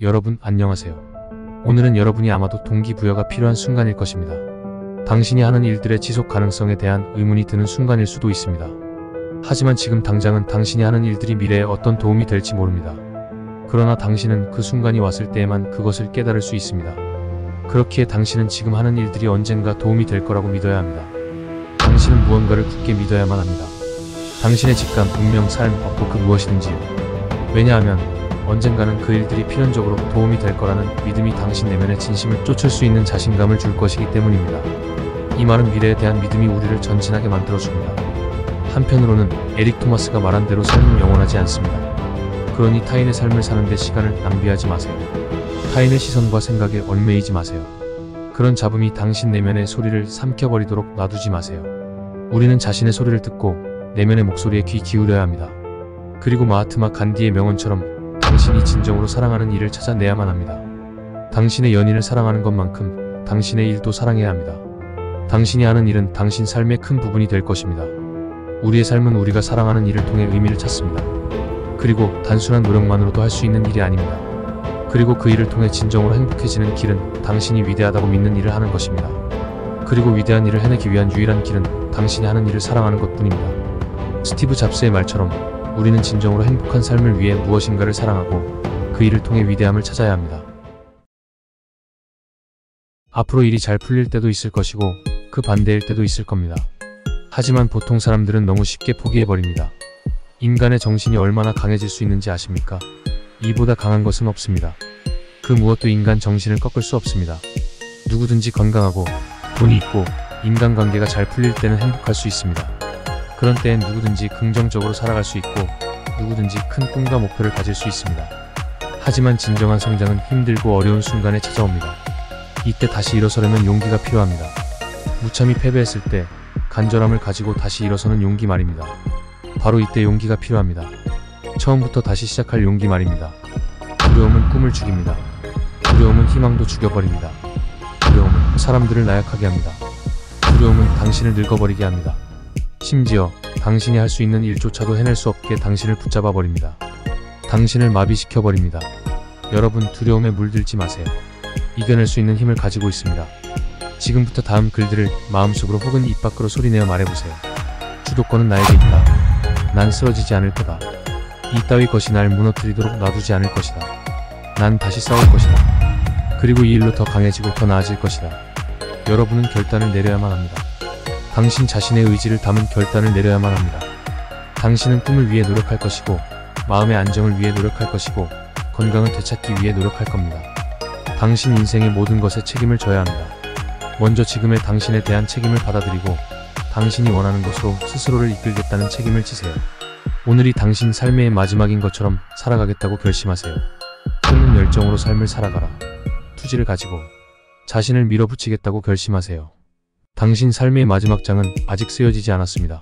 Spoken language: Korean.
여러분 안녕하세요. 오늘은 여러분이 아마도 동기부여가 필요한 순간일 것입니다. 당신이 하는 일들의 지속 가능성에 대한 의문이 드는 순간일 수도 있습니다. 하지만 지금 당장은 당신이 하는 일들이 미래에 어떤 도움이 될지 모릅니다. 그러나 당신은 그 순간이 왔을 때에만 그것을 깨달을 수 있습니다. 그렇기에 당신은 지금 하는 일들이 언젠가 도움이 될 거라고 믿어야 합니다. 당신은 무언가를 굳게 믿어야만 합니다. 당신의 직감, 운명, 삶, 업고 그 무엇이든지요. 왜냐하면 언젠가는 그 일들이 필연적으로 도움이 될 거라는 믿음이 당신 내면의 진심을 쫓을 수 있는 자신감을 줄 것이기 때문입니다. 이 말은 미래에 대한 믿음이 우리를 전진하게 만들어줍니다. 한편으로는 에릭 토마스가 말한 대로 삶은 영원하지 않습니다. 그러니 타인의 삶을 사는데 시간을 낭비하지 마세요. 타인의 시선과 생각에 얽매이지 마세요. 그런 잡음이 당신 내면의 소리를 삼켜버리도록 놔두지 마세요. 우리는 자신의 소리를 듣고 내면의 목소리에 귀 기울여야 합니다. 그리고 마하트마 간디의 명언처럼 당신이 진정으로 사랑하는 일을 찾아내야만 합니다. 당신의 연인을 사랑하는 것만큼 당신의 일도 사랑해야 합니다. 당신이 하는 일은 당신 삶의 큰 부분이 될 것입니다. 우리의 삶은 우리가 사랑하는 일을 통해 의미를 찾습니다. 그리고 단순한 노력만으로도 할 수 있는 일이 아닙니다. 그리고 그 일을 통해 진정으로 행복해지는 길은 당신이 위대하다고 믿는 일을 하는 것입니다. 그리고 위대한 일을 해내기 위한 유일한 길은 당신이 하는 일을 사랑하는 것뿐입니다. 스티브 잡스의 말처럼 우리는 진정으로 행복한 삶을 위해 무엇인가를 사랑하고 그 일을 통해 위대함을 찾아야 합니다. 앞으로 일이 잘 풀릴 때도 있을 것이고 그 반대일 때도 있을 겁니다. 하지만 보통 사람들은 너무 쉽게 포기해버립니다. 인간의 정신이 얼마나 강해질 수 있는지 아십니까? 이보다 강한 것은 없습니다. 그 무엇도 인간 정신을 꺾을 수 없습니다. 누구든지 건강하고 돈이 있고 인간관계가 잘 풀릴 때는 행복할 수 있습니다. 그런 때엔 누구든지 긍정적으로 살아갈 수 있고 누구든지 큰 꿈과 목표를 가질 수 있습니다. 하지만 진정한 성장은 힘들고 어려운 순간에 찾아옵니다. 이때 다시 일어서려면 용기가 필요합니다. 무참히 패배했을 때 간절함을 가지고 다시 일어서는 용기 말입니다. 바로 이때 용기가 필요합니다. 처음부터 다시 시작할 용기 말입니다. 두려움은 꿈을 죽입니다. 두려움은 희망도 죽여버립니다. 두려움은 사람들을 나약하게 합니다. 두려움은 당신을 늙어버리게 합니다. 심지어 당신이 할 수 있는 일조차도 해낼 수 없게 당신을 붙잡아 버립니다. 당신을 마비시켜버립니다. 여러분, 두려움에 물들지 마세요. 이겨낼 수 있는 힘을 가지고 있습니다. 지금부터 다음 글들을 마음속으로 혹은 입 밖으로 소리내어 말해보세요. 주도권은 나에게 있다. 난 쓰러지지 않을 거다. 이따위 것이 날 무너뜨리도록 놔두지 않을 것이다. 난 다시 싸울 것이다. 그리고 이 일로 더 강해지고 더 나아질 것이다. 여러분은 결단을 내려야만 합니다. 당신 자신의 의지를 담은 결단을 내려야만 합니다. 당신은 꿈을 위해 노력할 것이고 마음의 안정을 위해 노력할 것이고 건강을 되찾기 위해 노력할 겁니다. 당신 인생의 모든 것에 책임을 져야 합니다. 먼저 지금의 당신에 대한 책임을 받아들이고 당신이 원하는 것으로 스스로를 이끌겠다는 책임을 지세요. 오늘이 당신 삶의 마지막인 것처럼 살아가겠다고 결심하세요. 끓는 열정으로 삶을 살아가라. 투지를 가지고 자신을 밀어붙이겠다고 결심하세요. 당신 삶의 마지막 장은 아직 쓰여지지 않았습니다.